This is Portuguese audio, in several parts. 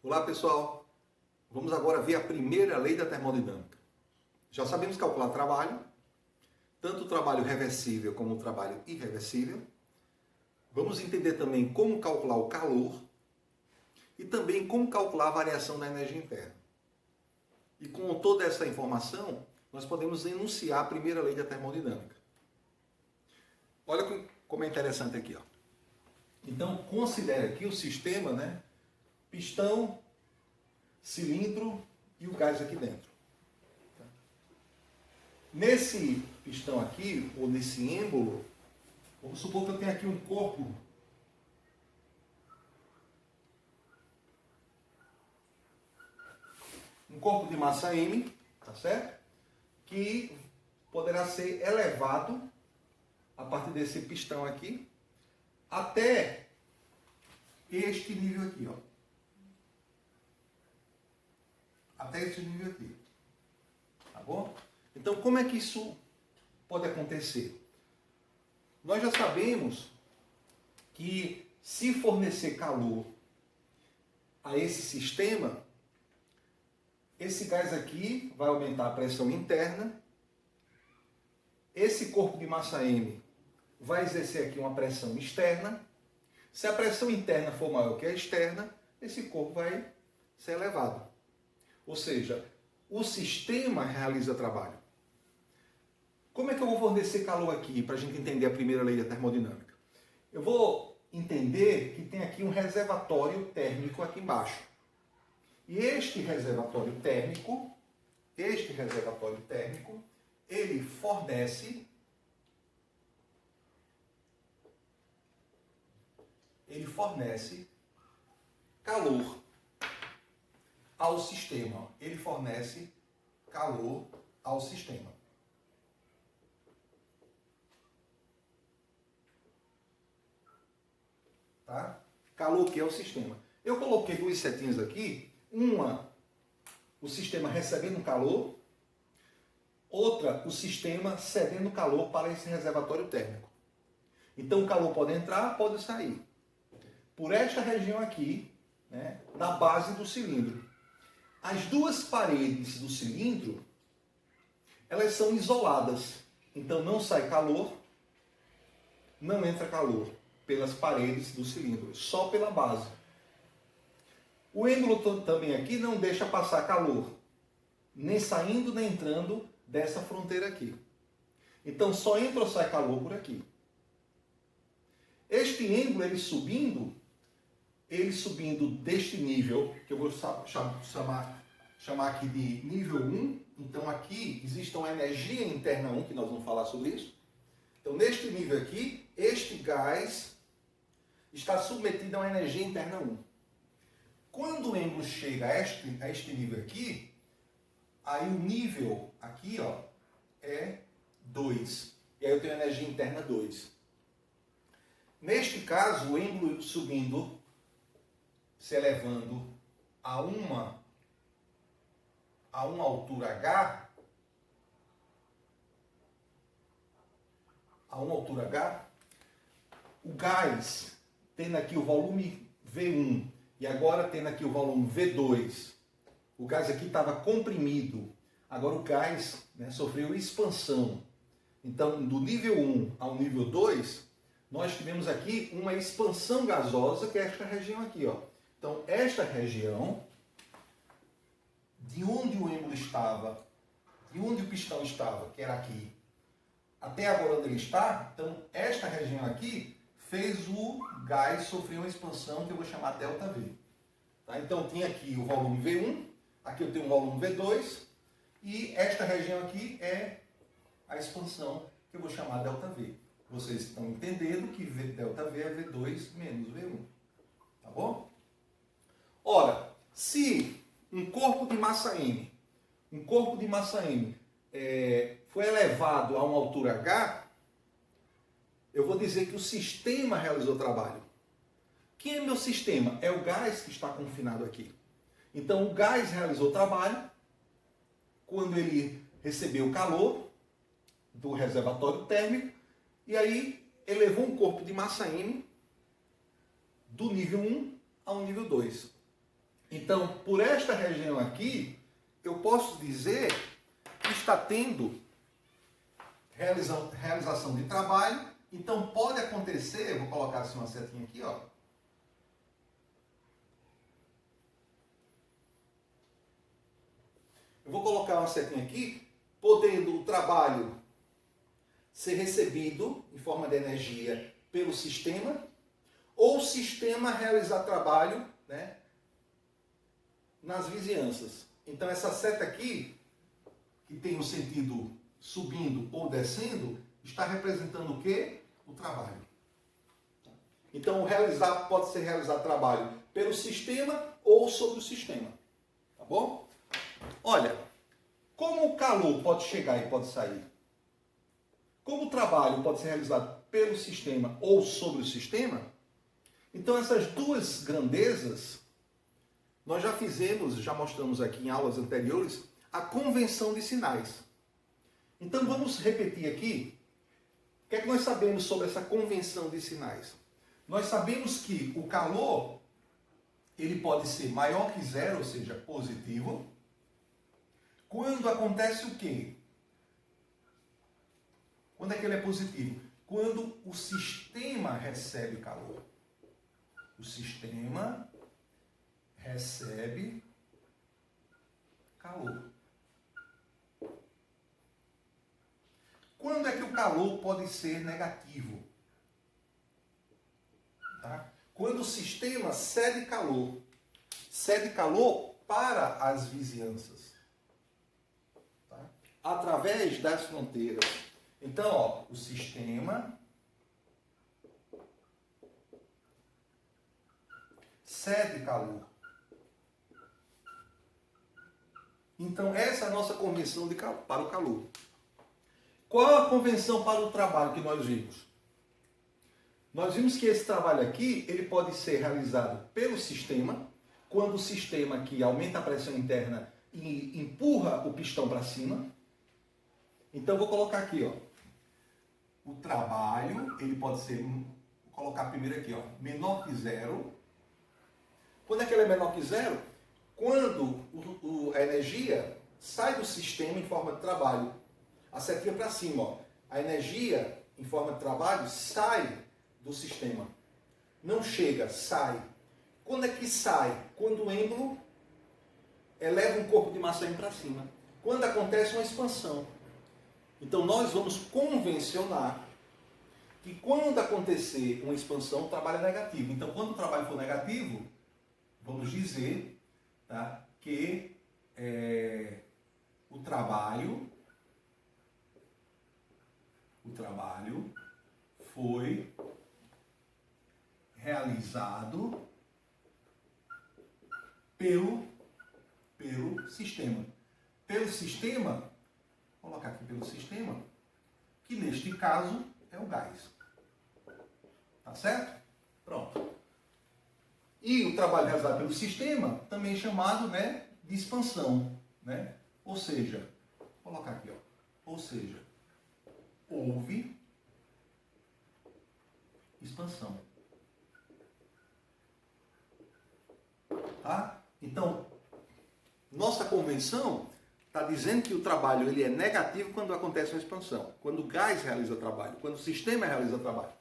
Olá pessoal, vamos agora ver a primeira lei da termodinâmica. Já sabemos calcular trabalho, tanto o trabalho reversível como o trabalho irreversível. Vamos entender também como calcular o calor e também como calcular a variação da energia interna. E com toda essa informação, nós podemos enunciar a primeira lei da termodinâmica. Olha como é interessante aqui, ó. Então, considere aqui o sistema, né? Pistão, cilindro e o gás aqui dentro. Nesse pistão aqui, ou nesse êmbolo, vamos supor que eu tenho aqui um corpo de massa M, tá certo? Que poderá ser elevado a partir desse pistão aqui até este nível aqui, ó. Até esse nível aqui. Tá bom? Então, como é que isso pode acontecer? Nós já sabemos que se fornecer calor a esse sistema, esse gás aqui vai aumentar a pressão interna, esse corpo de massa M vai exercer aqui uma pressão externa. Se a pressão interna for maior que a externa, esse corpo vai ser elevado. Ou seja, o sistema realiza trabalho. Como é que eu vou fornecer calor aqui para a gente entender a primeira lei da termodinâmica? Eu vou entender que tem aqui um reservatório térmico aqui embaixo. E este reservatório térmico, ele fornece calor ao sistema. Ele fornece calor ao sistema. Tá? Calor que é o sistema. Eu coloquei duas setinhas aqui. Uma, o sistema recebendo calor. Outra, o sistema cedendo calor para esse reservatório térmico. Então o calor pode entrar, pode sair. Por esta região aqui, né, na base do cilindro. As duas paredes do cilindro, elas são isoladas. Então não sai calor, não entra calor pelas paredes do cilindro, só pela base. O êmbolo também aqui não deixa passar calor, nem saindo nem entrando dessa fronteira aqui. Então só entra ou sai calor por aqui. Este êmbolo, ele subindo deste nível, que eu vou chamar aqui de nível 1. Então aqui existe uma energia interna 1, que nós vamos falar sobre isso. Então neste nível aqui, este gás está submetido a uma energia interna 1. Quando o êmbolo chega a este nível aqui, aí o nível aqui, ó, é 2. E aí eu tenho energia interna 2. Neste caso, o êmbolo subindo, se elevando a uma altura H, o gás tendo aqui o volume V1 e agora tendo aqui o volume V2, o gás aqui estava comprimido, agora o gás, né, sofreu expansão. Então, do nível 1 ao nível 2, nós tivemos aqui uma expansão gasosa, que é esta região aqui, ó. Então, esta região, de onde o êmbolo estava, de onde o pistão estava, que era aqui, até agora onde ele está, então, esta região aqui fez o gás sofrer uma expansão que eu vou chamar ΔV. Tá? Então, tinha aqui o volume V1, aqui eu tenho o volume V2, e esta região aqui é a expansão que eu vou chamar ΔV. Vocês estão entendendo que ΔV é V2 menos V1. Tá bom? Ora, se um corpo de massa M foi elevado a uma altura H, eu vou dizer que o sistema realizou o trabalho. Quem é meu sistema? É o gás que está confinado aqui. Então o gás realizou o trabalho quando ele recebeu o calor do reservatório térmico e aí elevou um corpo de massa M do nível 1 ao nível 2. Então, por esta região aqui, eu posso dizer que está tendo realização de trabalho. Então, pode acontecer, eu vou colocar assim uma setinha aqui, ó. Eu vou colocar uma setinha aqui, podendo o trabalho ser recebido em forma de energia pelo sistema, ou o sistema realizar trabalho, né, nas vizinhanças. Então essa seta aqui, que tem o sentido subindo ou descendo, está representando o quê? O trabalho. Então pode ser realizar trabalho pelo sistema ou sobre o sistema. Tá bom? Olha, como o calor pode chegar e pode sair? Como o trabalho pode ser realizado pelo sistema ou sobre o sistema? Então essas duas grandezas, nós já mostramos aqui em aulas anteriores, a convenção de sinais. Então vamos repetir aqui, o que é que nós sabemos sobre essa convenção de sinais? Nós sabemos que o calor, ele pode ser maior que zero, ou seja, positivo, quando acontece o quê? Quando é que ele é positivo? Quando o sistema recebe calor. O sistema recebe calor. Quando é que o calor pode ser negativo? Tá? Quando o sistema cede calor para as vizinhanças, tá? Através das fronteiras. Então, ó, o sistema cede calor. Então, essa é a nossa convenção para o calor. Qual a convenção para o trabalho que nós vimos? Nós vimos que esse trabalho aqui, ele pode ser realizado pelo sistema, quando o sistema aqui aumenta a pressão interna e empurra o pistão para cima. Então, vou colocar aqui, ó. O trabalho, ele pode ser, vou colocar primeiro aqui, ó, menor que zero. Quando é que ele é menor que zero? Quando a energia sai do sistema em forma de trabalho. A setinha para cima, ó. A energia em forma de trabalho sai do sistema. Não chega, sai. Quando é que sai? Quando o êmbolo eleva um corpo de massa para cima. Quando acontece uma expansão. Então nós vamos convencionar que quando acontecer uma expansão, o trabalho é negativo. Então quando o trabalho for negativo, vamos dizer, tá, que o trabalho foi realizado pelo sistema. Pelo sistema, vou colocar aqui pelo sistema, que neste caso é o gás. Tá certo? Pronto. E o trabalho realizado pelo sistema, também chamado, né, de expansão, né? Ou seja, vou colocar aqui, ó. Ou seja, houve expansão. Tá? Então, nossa convenção está dizendo que o trabalho ele é negativo quando acontece uma expansão, quando o gás realiza trabalho, quando o sistema realiza trabalho.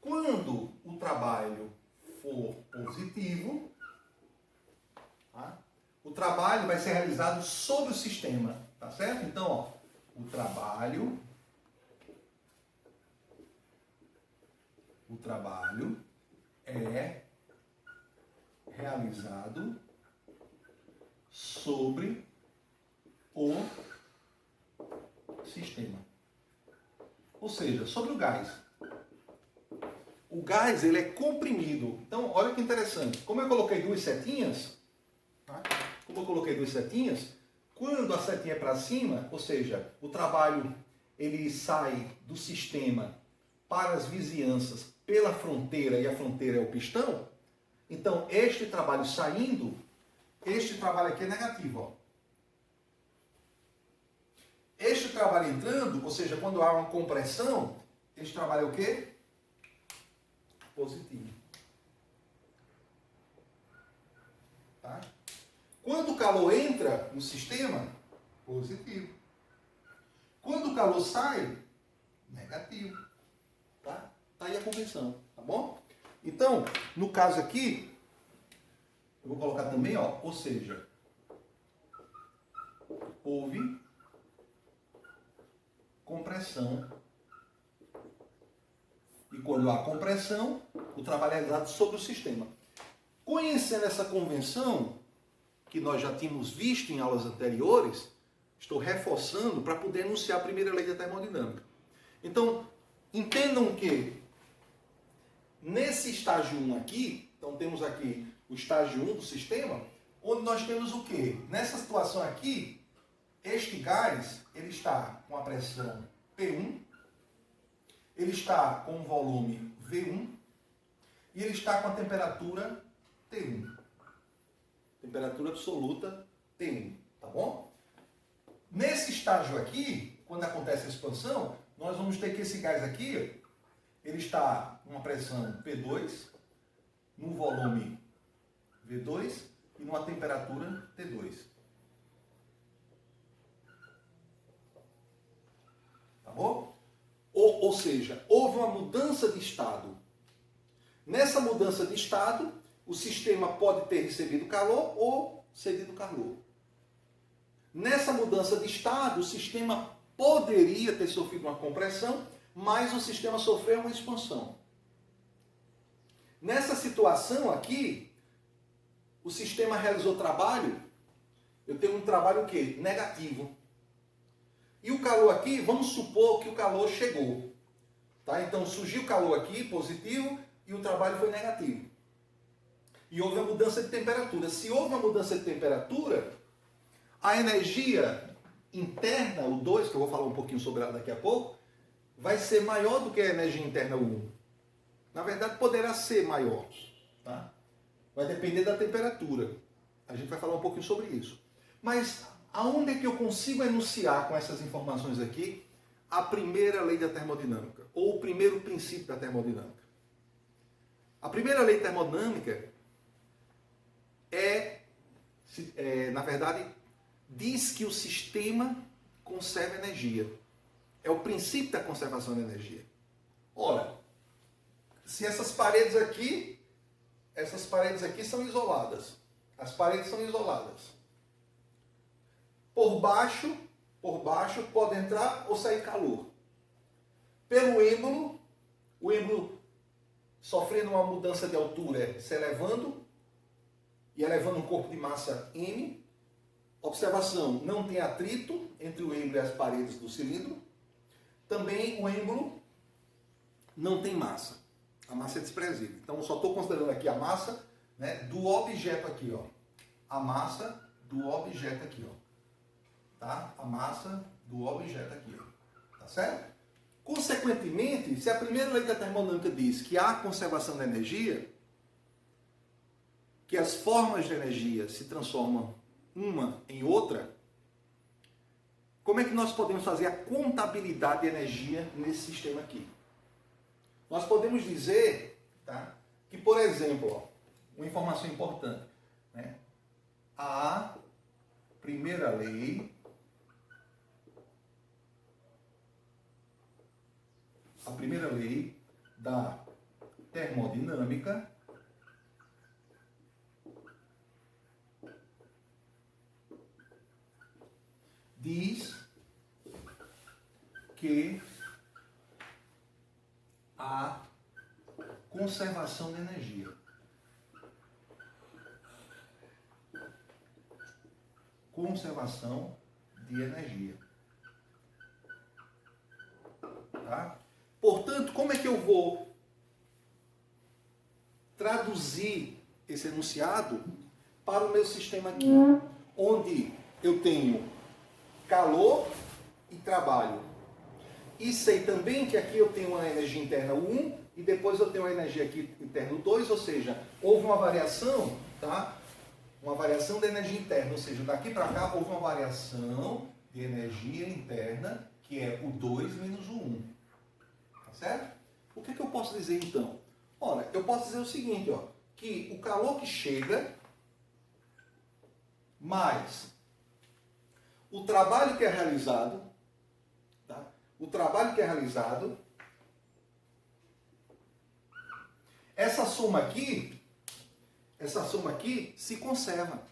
Quando o trabalho for positivo, tá? O trabalho vai ser realizado sobre o sistema, tá certo? Então, ó, o trabalho é realizado sobre o sistema. Ou seja, sobre o gás. O gás ele é comprimido. Então, olha que interessante. Como eu coloquei duas setinhas, tá? Quando a setinha é para cima, ou seja, o trabalho ele sai do sistema para as vizinhanças pela fronteira, e a fronteira é o pistão, então este trabalho saindo, este trabalho aqui é negativo, ó. Este trabalho entrando, ou seja, quando há uma compressão, este trabalho é o quê? Positivo. Tá? calor entra no sistema, positivo. Quando o calor sai, negativo. Tá? Tá aí a convenção, tá bom? Então, no caso aqui, eu vou colocar também, ó, ou seja, houve compressão. E quando há compressão, o trabalho é realizado sobre o sistema. Conhecendo essa convenção, que nós já tínhamos visto em aulas anteriores, estou reforçando para poder enunciar a primeira lei da termodinâmica. Então, entendam que nesse estágio 1 aqui, então temos aqui o estágio 1 do sistema, onde nós temos o quê? Nessa situação aqui, este gás ele está com a pressão P1, ele está com o volume V1 e ele está com a temperatura T1. Temperatura absoluta T1, tá bom? Nesse estágio aqui, quando acontece a expansão, nós vamos ter que esse gás aqui, ele está com uma pressão P2, no volume V2 e numa temperatura T2. Tá bom? Ou seja, houve uma mudança de estado. Nessa mudança de estado, o sistema pode ter recebido calor ou cedido calor. Nessa mudança de estado, o sistema poderia ter sofrido uma compressão, mas o sistema sofreu uma expansão. Nessa situação aqui, o sistema realizou trabalho, eu tenho um trabalho o quê? Negativo. E o calor aqui, vamos supor que o calor chegou. Tá? Então surgiu o calor aqui, positivo, e o trabalho foi negativo. E houve a mudança de temperatura. Se houve uma mudança de temperatura, a energia interna, o 2, que eu vou falar um pouquinho sobre ela daqui a pouco, vai ser maior do que a energia interna 1. Na verdade, poderá ser maior. Tá? Vai depender da temperatura. A gente vai falar um pouquinho sobre isso. Mas aonde é que eu consigo enunciar com essas informações aqui a primeira lei da termodinâmica? Ou o primeiro princípio da termodinâmica? A primeira lei termodinâmica na verdade, diz que o sistema conserva energia. É o princípio da conservação de energia. Ora, se essas paredes aqui são isoladas. As paredes são isoladas. Por baixo pode entrar ou sair calor. Pelo êmbolo, o êmbolo sofrendo uma mudança de altura, se elevando, e elevando um corpo de massa M. Observação, não tem atrito entre o êmbolo e as paredes do cilindro. Também o êmbolo não tem massa. A massa é desprezível. Então, eu só estou considerando aqui a massa, né, do objeto aqui, ó. A massa do objeto aqui, ó. Tá? A massa do objeto aqui, ó. Tá certo? Consequentemente, se a primeira lei da termodinâmica diz que há conservação da energia, que as formas de energia se transformam uma em outra, como é que nós podemos fazer a contabilidade de energia nesse sistema aqui? Nós podemos dizer, tá, que, por exemplo, ó, uma informação importante, né, a primeira lei da termodinâmica diz que há conservação de energia. Conservação de energia. Tá? Portanto, como é que eu vou traduzir esse enunciado para o meu sistema aqui? Onde eu tenho calor e trabalho. E sei também que aqui eu tenho uma energia interna 1 e depois eu tenho uma energia aqui interna 2, ou seja, houve uma variação, tá? Uma variação da energia interna, ou seja, daqui para cá houve uma variação de energia interna, que é o 2 menos o 1. Tá certo? O que eu posso dizer então? Olha, eu posso dizer o seguinte, ó, que o calor que chega mais o trabalho que é realizado, tá? O trabalho que é realizado, essa soma aqui se conserva.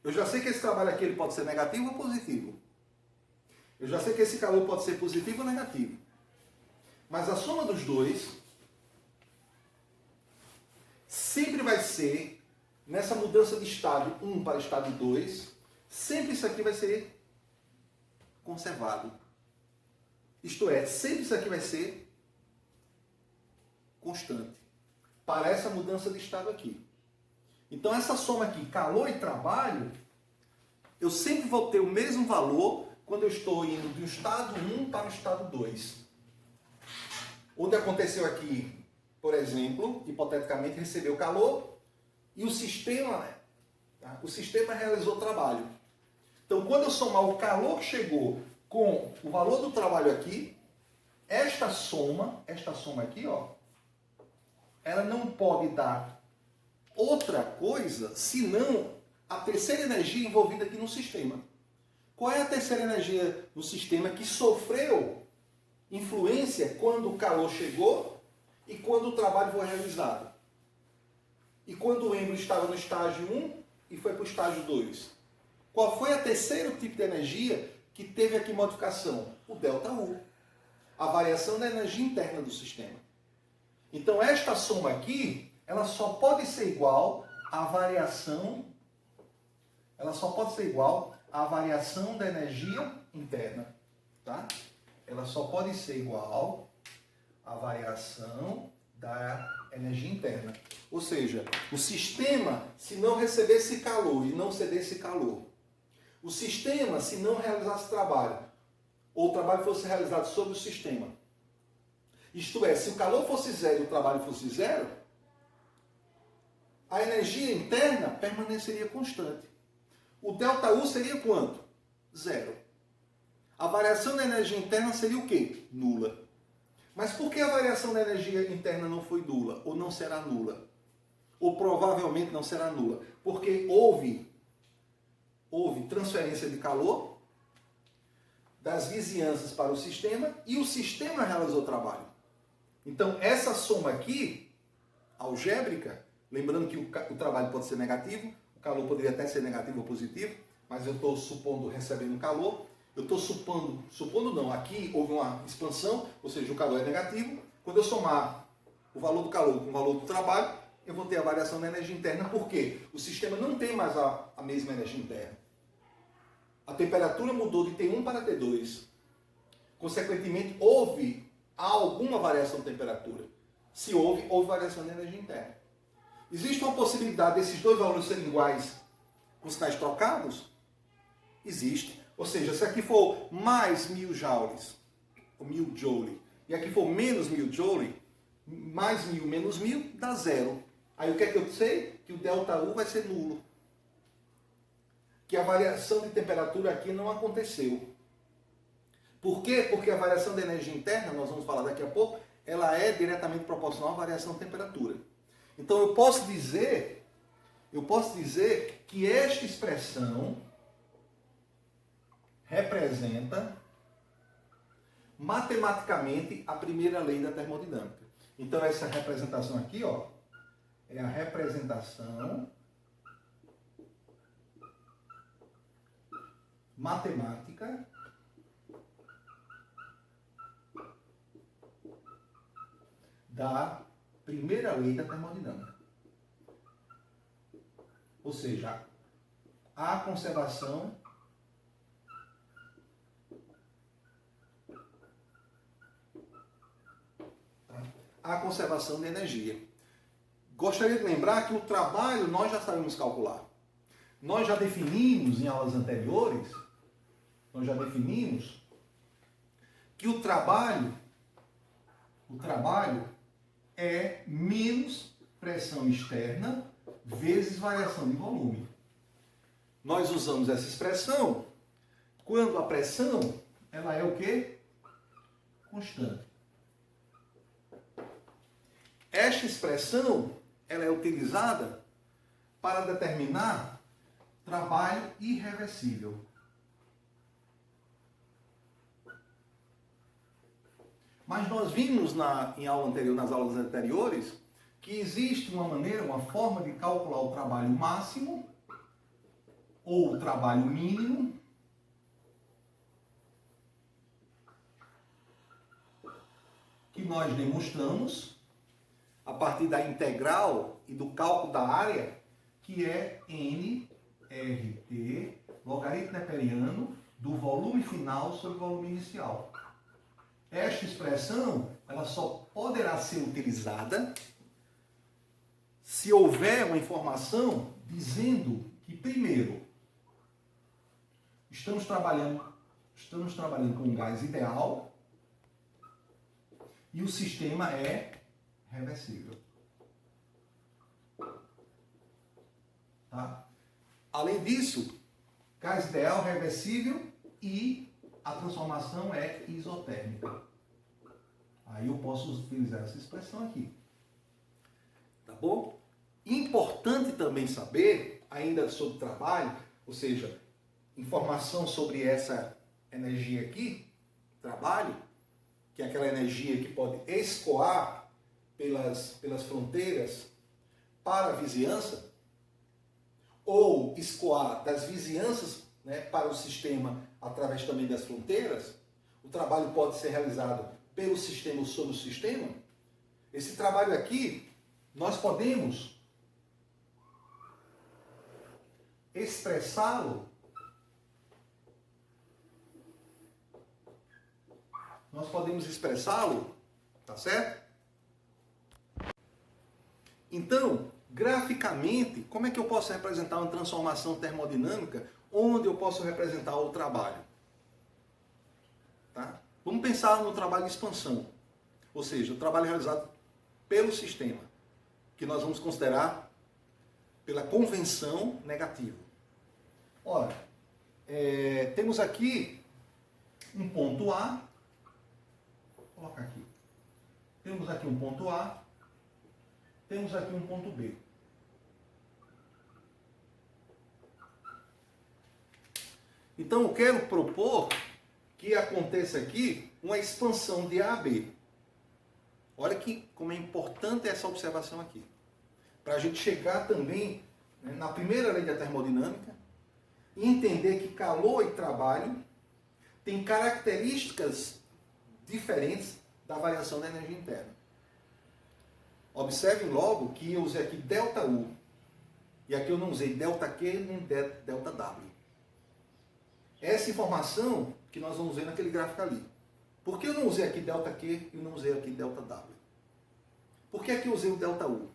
Eu já sei que esse trabalho aqui ele pode ser negativo ou positivo. Eu já sei que esse calor pode ser positivo ou negativo. Mas a soma dos dois sempre vai ser, nessa mudança de estado 1 para estado 2, sempre isso aqui vai ser conservado. Isto é, sempre isso aqui vai ser constante para essa mudança de estado aqui. Então essa soma aqui, calor e trabalho, eu sempre vou ter o mesmo valor quando eu estou indo do estado 1 para o estado 2. Onde aconteceu aqui, por exemplo, hipoteticamente, recebeu calor e o sistema realizou o trabalho. Então, quando eu somar o calor que chegou com o valor do trabalho aqui, esta soma aqui, ó, ela não pode dar outra coisa senão a terceira energia envolvida aqui no sistema. Qual é a terceira energia no sistema que sofreu influência quando o calor chegou e quando o trabalho foi realizado? E quando o êmbrio estava no estágio 1 e foi para o estágio 2? Qual foi a terceiro tipo de energia que teve aqui modificação? O ΔU, a variação da energia interna do sistema. Então esta soma aqui, ela só pode ser igual à variação, da energia interna, tá? Ela só pode ser igual à variação da energia interna. Ou seja, o sistema, se não recebesse calor e não cedesse calor, o sistema, se não realizasse trabalho, ou o trabalho fosse realizado sobre o sistema, isto é, se o calor fosse zero e o trabalho fosse zero, a energia interna permaneceria constante. O ΔU seria quanto? Zero. A variação da energia interna seria o quê? Nula. Mas por que a variação da energia interna não foi nula? Ou não será nula? Ou provavelmente não será nula? Porque houve transferência de calor das vizinhanças para o sistema e o sistema realizou o trabalho. Então, essa soma aqui, algébrica, lembrando que o trabalho pode ser negativo, o calor poderia até ser negativo ou positivo, mas eu estou supondo recebendo calor. Eu estou supondo não, aqui houve uma expansão, ou seja, o calor é negativo. Quando eu somar o valor do calor com o valor do trabalho, eu vou ter a variação da energia interna, porque o sistema não tem mais a mesma energia interna. A temperatura mudou de T1 para T2. Consequentemente, houve alguma variação de temperatura. Se houve variação da energia interna. Existe uma possibilidade desses dois valores serem iguais com sinais trocados? Existe. Ou seja, se aqui for mais 1000 joules, ou 1000 joule, e aqui for menos 1000 joule, mais 1000 menos 1000 dá zero. Aí o que é que eu sei? Que o ΔU vai ser nulo. Que a variação de temperatura aqui não aconteceu. Por quê? Porque a variação da energia interna, nós vamos falar daqui a pouco, ela é diretamente proporcional à variação de temperatura. Então eu posso dizer que esta expressão representa matematicamente a primeira lei da termodinâmica. Então essa representação aqui, ó, é a representação matemática da primeira lei da termodinâmica. Ou seja, a conservação de energia. Gostaria de lembrar que o trabalho nós já sabemos calcular. Nós já definimos em aulas anteriores, que o trabalho é menos pressão externa vezes variação de volume. Nós usamos essa expressão quando a pressão ela é o quê? Constante. Esta expressão ela é utilizada para determinar trabalho irreversível. Mas nós vimos em aula anterior, nas aulas anteriores, que existe uma maneira, uma forma de calcular o trabalho máximo ou o trabalho mínimo que nós demonstramos a partir da integral e do cálculo da área, que é nRT, logaritmo neperiano, do volume final sobre o volume inicial. Esta expressão, ela só poderá ser utilizada se houver uma informação dizendo que, primeiro, estamos trabalhando com um gás ideal e o sistema é reversível. Tá? Além disso, gás ideal, reversível e a transformação é isotérmica. Aí eu posso utilizar essa expressão aqui. Tá bom? Importante também saber, ainda sobre trabalho, ou seja, informação sobre essa energia aqui, trabalho, que é aquela energia que pode escoar pelas fronteiras para a vizinhança, ou escoar das vizinhanças, né, para o sistema através também das fronteiras. O trabalho pode ser realizado pelo sistema ou sobre o sistema. Esse trabalho aqui, nós podemos expressá-lo tá certo? Então, graficamente, como é que eu posso representar uma transformação termodinâmica onde eu posso representar o trabalho? Tá? Vamos pensar no trabalho de expansão, ou seja, o trabalho realizado pelo sistema, que nós vamos considerar pela convenção negativa. Ora, temos aqui um ponto A, vou colocar aqui, temos aqui um ponto A, temos aqui um ponto B. Então eu quero propor que aconteça aqui uma expansão de A a B. Olha como é importante essa observação aqui. Para a gente chegar também, né, na primeira lei da termodinâmica e entender que calor e trabalho têm características diferentes da variação da energia interna. Observem logo que eu usei aqui ΔU. E aqui eu não usei ΔQ nem ΔW. Essa informação que nós vamos ver naquele gráfico ali. Por que eu não usei aqui ΔQ e eu não usei aqui ΔW? Por que aqui eu usei o ΔU?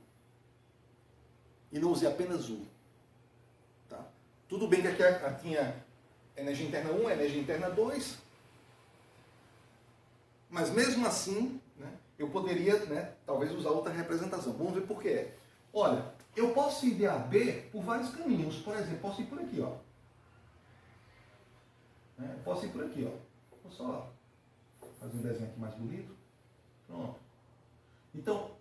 E não usei apenas U? Tá? Tudo bem que aqui tinha energia interna 1, energia interna 2. Mas mesmo assim, né, eu poderia, né, talvez usar outra representação. Vamos ver por que é. Olha, eu posso ir de A a B por vários caminhos. Por exemplo, posso ir por aqui, ó. Posso ir por aqui, ó. Vou só fazer um desenho aqui mais bonito. Pronto. Então,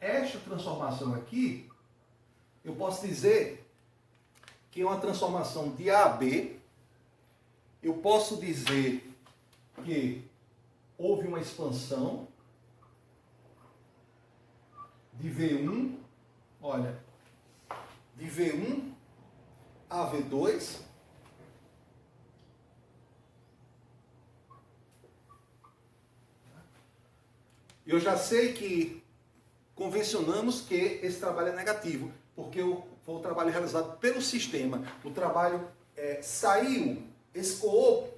esta transformação aqui, eu posso dizer que é uma transformação de A a B. Eu posso dizer que houve uma expansão de V1, olha, de V1 a V2. Eu já sei que convencionamos que esse trabalho é negativo, porque foi o trabalho realizado pelo sistema. O trabalho saiu, escoou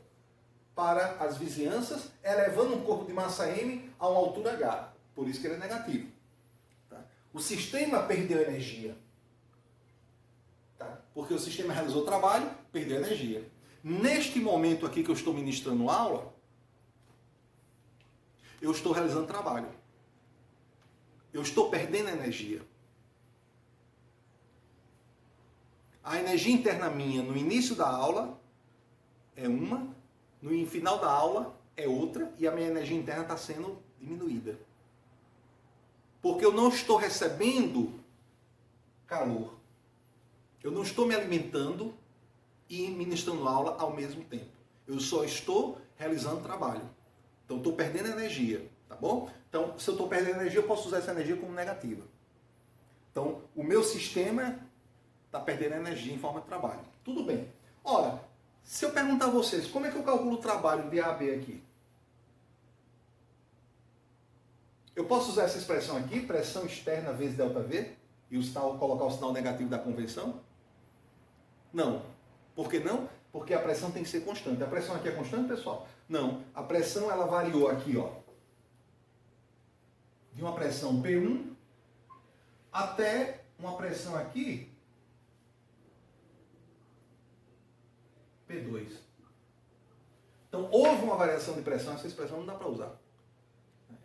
para as vizinhanças, elevando um corpo de massa M a uma altura H. Por isso que ele é negativo. Tá? O sistema perdeu energia. Tá? Porque o sistema realizou o trabalho, perdeu energia. Neste momento aqui que eu estou ministrando aula, eu estou realizando trabalho. Eu estou perdendo energia. A energia interna minha no início da aula é uma, no final da aula é outra, e a minha energia interna está sendo diminuída. Porque eu não estou recebendo calor. Eu não estou me alimentando e ministrando aula ao mesmo tempo. Eu só estou realizando trabalho. Então, estou perdendo energia, tá bom? Então, se eu estou perdendo energia, eu posso usar essa energia como negativa. Então, o meu sistema está perdendo energia em forma de trabalho. Tudo bem. Ora, se eu perguntar a vocês, como é que eu calculo o trabalho de A a B aqui? Eu posso usar essa expressão aqui, pressão externa vezes ΔV, e colocar o sinal negativo da convenção? Não. Por que não? Porque a pressão tem que ser constante. A pressão aqui é constante, pessoal? Não. A pressão, ela variou aqui, ó, de uma pressão P1 até uma pressão aqui P2. Então, houve uma variação de pressão, essa expressão não dá para usar.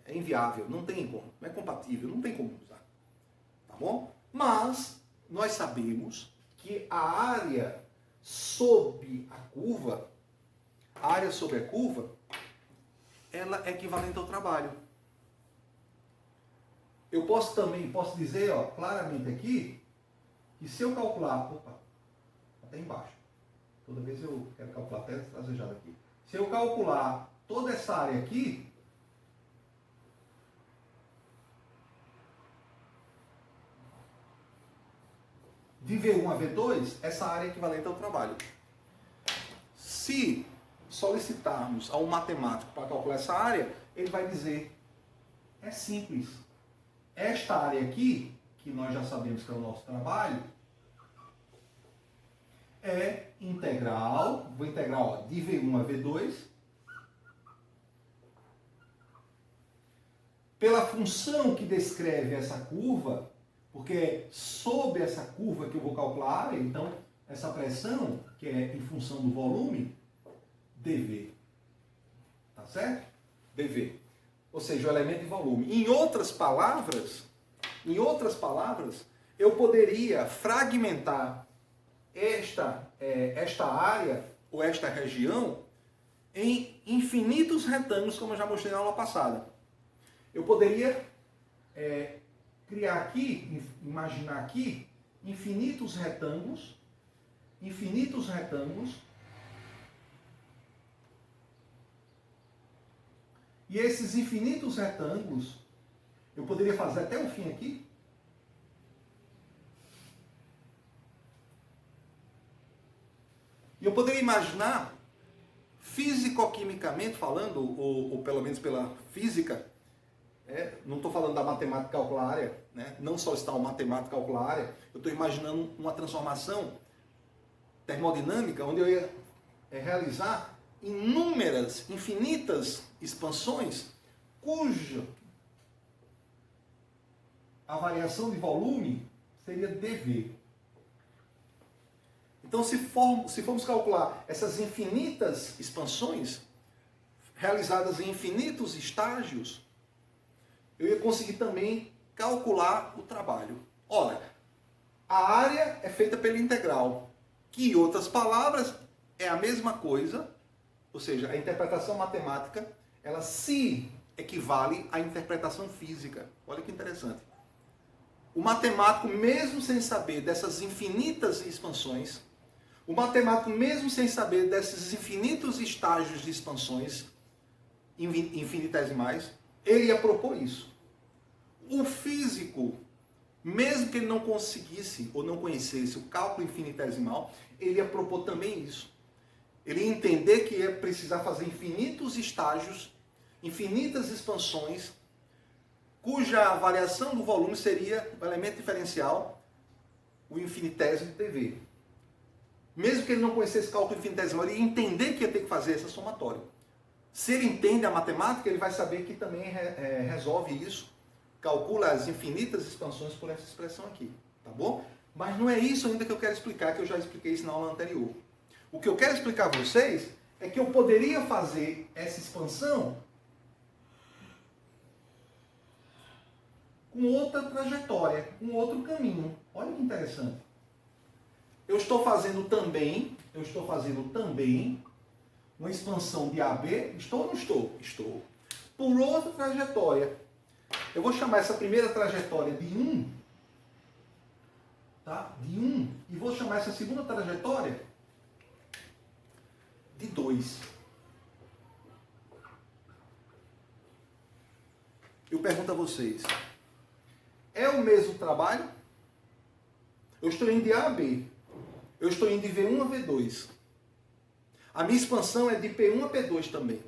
É inviável, não tem como, não é compatível, não tem como usar. Tá bom? Mas nós sabemos que a área sob a curva, ela é equivalente ao trabalho. Eu posso dizer, ó, claramente aqui, que se eu calcular, até embaixo, toda vez eu quero calcular até trasejado aqui. Se eu calcular toda essa área aqui, de V1 a V2, essa área é equivalente ao trabalho. Se solicitarmos a um matemático para calcular essa área, ele vai dizer, é simples. Esta área aqui, que nós já sabemos que é o nosso trabalho, é integral, vou integrar, ó, de V1 a V2, pela função que descreve essa curva, porque é sob essa curva que eu vou calcular a área, então essa pressão, que é em função do volume, dV. Tá certo? dV. Ou seja, o elemento de volume. Em outras palavras, eu poderia fragmentar esta área, ou esta região, em infinitos retângulos, como eu já mostrei na aula passada. Eu poderia criar aqui, imaginar aqui, infinitos retângulos, e esses infinitos retângulos, eu poderia fazer até o fim aqui. E eu poderia imaginar, fisicoquimicamente falando, ou pelo menos pela física, não estou falando da matemática calcular, né? Não só está o matemática calcular, eu estou imaginando uma transformação termodinâmica, onde eu ia realizar infinitas expansões, cuja a variação de volume seria dV. Então, se formos calcular essas infinitas expansões, realizadas em infinitos estágios, eu ia conseguir também calcular o trabalho. Ora, a área é feita pela integral, que, em outras palavras, é a mesma coisa, ou seja, a interpretação matemática, ela se equivale à interpretação física. Olha que interessante. O matemático, mesmo sem saber dessas infinitas expansões, o matemático, mesmo sem saber desses infinitos estágios de expansões infinitesimais, ele ia propor isso. O físico, mesmo que ele não conseguisse ou não conhecesse o cálculo infinitesimal, ele ia propor também isso. Ele ia entender que ia precisar fazer infinitos estágios, infinitas expansões, cuja variação do volume seria o elemento diferencial, o infinitésimo dV. Mesmo que ele não conhecesse cálculo infinitesimal, ele ia entender que ia ter que fazer essa somatória. Se ele entende a matemática, ele vai saber que também resolve isso, calcula as infinitas expansões por essa expressão aqui, tá bom? Mas não é isso ainda que eu quero explicar, que eu já expliquei isso na aula anterior. O que eu quero explicar a vocês é que eu poderia fazer essa expansão com outra trajetória, com outro caminho. Olha que interessante. Eu estou fazendo também uma expansão de AB. Estou ou não estou? Estou. Por outra trajetória. Eu vou chamar essa primeira trajetória de 1, tá? De 1. E vou chamar essa segunda trajetória de 2. Eu pergunto a vocês, é o mesmo trabalho? Eu estou indo de A a B. Eu estou indo de V1 a V2. A minha expansão é de P1 a P2 também.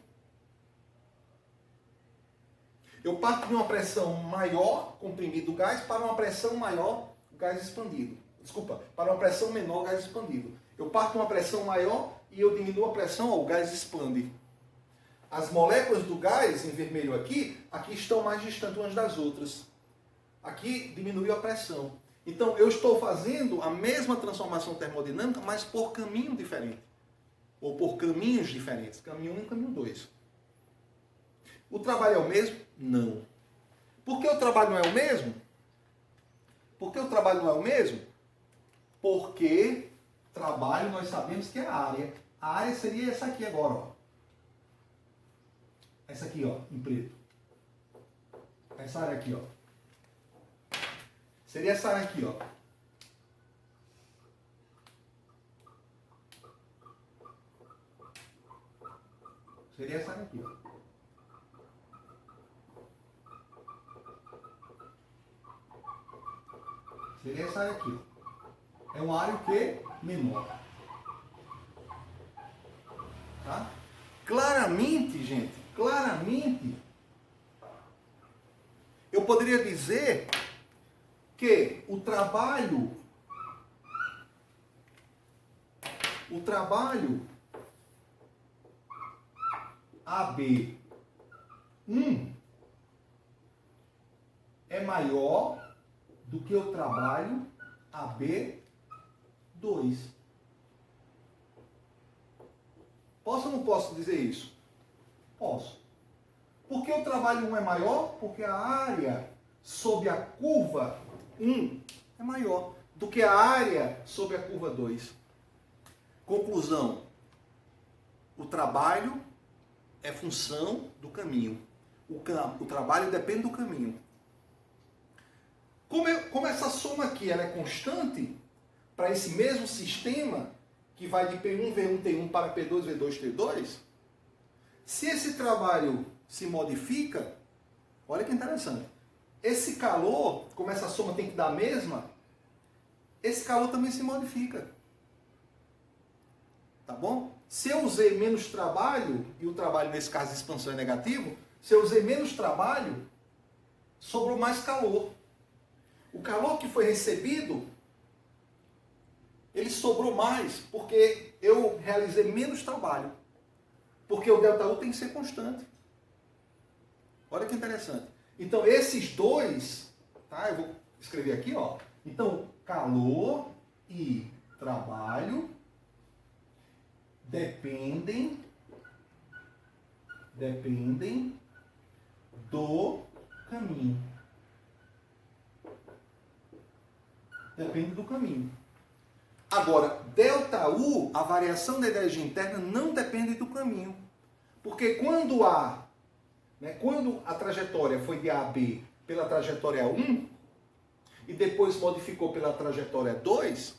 Eu parto de uma pressão maior, comprimido o gás, para uma pressão maior, o gás expandido. Desculpa, para uma pressão menor, o gás expandido. Eu parto de uma pressão maior e eu diminuo a pressão, o gás expande. As moléculas do gás, em vermelho aqui estão mais distantes umas das outras. Aqui diminuiu a pressão. Então, eu estou fazendo a mesma transformação termodinâmica, mas por caminho diferente. Ou por caminhos diferentes. Caminho 1 e caminho 2. O trabalho é o mesmo? Não. Por que o trabalho não é o mesmo? Por que o trabalho não é o mesmo? Porque trabalho nós sabemos que é a área. A área seria essa aqui agora, ó. Essa aqui, ó, em preto. Essa área aqui, ó. Seria essa área aqui, ó. Seria essa área aqui, ó. Seria essa área aqui, ó. É uma área o quê? Menor. Tá? Claramente, gente, claramente, eu poderia dizer que o trabalho AB1 é maior do que o trabalho AB2. Posso ou não posso dizer isso? Posso. Por que o trabalho 1 é maior? Porque a área sob a curva 1 é maior do que a área sob a curva 2. Conclusão. O trabalho é função do caminho. O trabalho depende do caminho. Como essa soma aqui ela é constante para esse mesmo sistema, que vai de P1, V1, T1 para P2, V2, T2, se esse trabalho se modifica, olha que interessante, esse calor, como essa soma tem que dar a mesma, esse calor também se modifica. Tá bom? Se eu usei menos trabalho, e o trabalho nesse caso de expansão é negativo, se eu usei menos trabalho, sobrou mais calor. O calor que foi recebido, ele sobrou mais, porque eu realizei menos trabalho. Porque o ΔU tem que ser constante. Olha que interessante. Então, esses dois, tá? Eu vou escrever aqui, ó. Então, calor e trabalho dependem do caminho. Depende do caminho. Agora, ΔU, a variação da energia interna, não depende do caminho. Porque quando a trajetória foi de A a B pela trajetória 1, e depois modificou pela trajetória 2,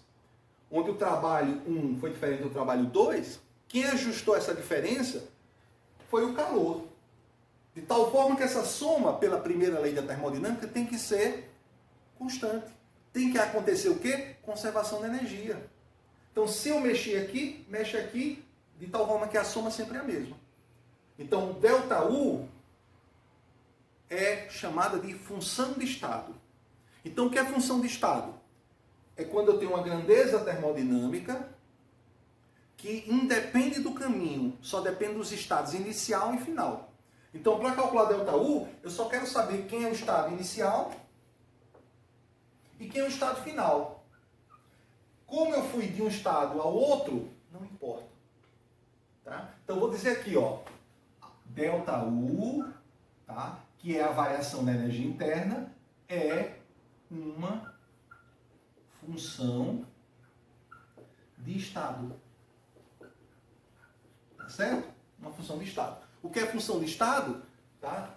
onde o trabalho 1 foi diferente do trabalho 2, quem ajustou essa diferença foi o calor. De tal forma que essa soma, pela primeira lei da termodinâmica, tem que ser constante. Tem que acontecer o quê? Conservação da energia. Então, se eu mexer aqui, mexe aqui, de tal forma que a soma sempre é a mesma. Então, ΔU é chamada de função de estado. Então, o que é função de estado? É quando eu tenho uma grandeza termodinâmica que independe do caminho, só depende dos estados inicial e final. Então, para calcular ΔU, eu só quero saber quem é o estado inicial e quem é o estado final. Como eu fui de um estado ao outro, não importa. Tá? Então, vou dizer aqui, ó, ΔU, tá? Que é a variação da energia interna, é uma função de estado. Tá certo? Uma função de estado. O que é função de estado? Tá?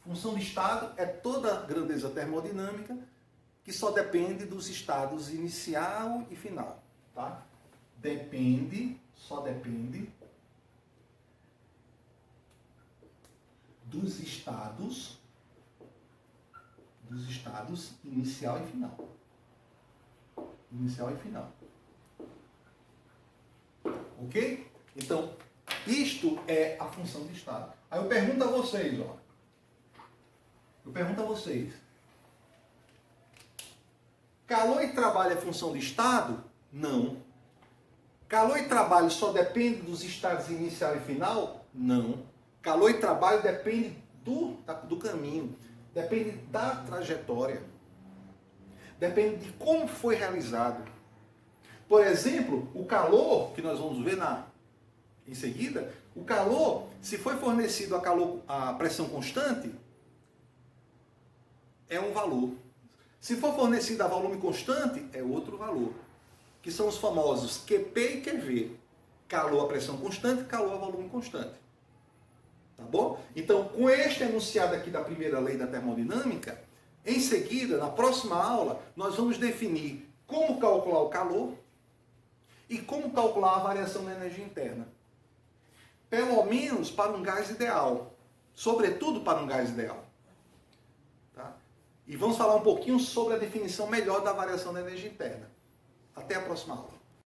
Função de estado é toda grandeza termodinâmica que só depende dos estados inicial e final. Tá? Só depende dos estados inicial e final. Inicial e final. Ok? Então, isto é a função de estado. Aí eu pergunto a vocês, ó. Calor e trabalho é função de estado? Não. Calor e trabalho só depende dos estados inicial e final? Não. Calor e trabalho depende do caminho, depende da trajetória, depende de como foi realizado. Por exemplo, o calor, que nós vamos ver em seguida, o calor, se foi fornecido a pressão constante, é um valor. Se for fornecido a volume constante, é outro valor. Que são os famosos QP e QV. Calor a pressão constante, calor a volume constante. Tá bom? Então, com este enunciado aqui da primeira lei da termodinâmica, em seguida, na próxima aula, nós vamos definir como calcular o calor e como calcular a variação da energia interna. Pelo menos para um gás ideal. Sobretudo para um gás ideal. Tá? E vamos falar um pouquinho sobre a definição melhor da variação da energia interna. Até a próxima aula.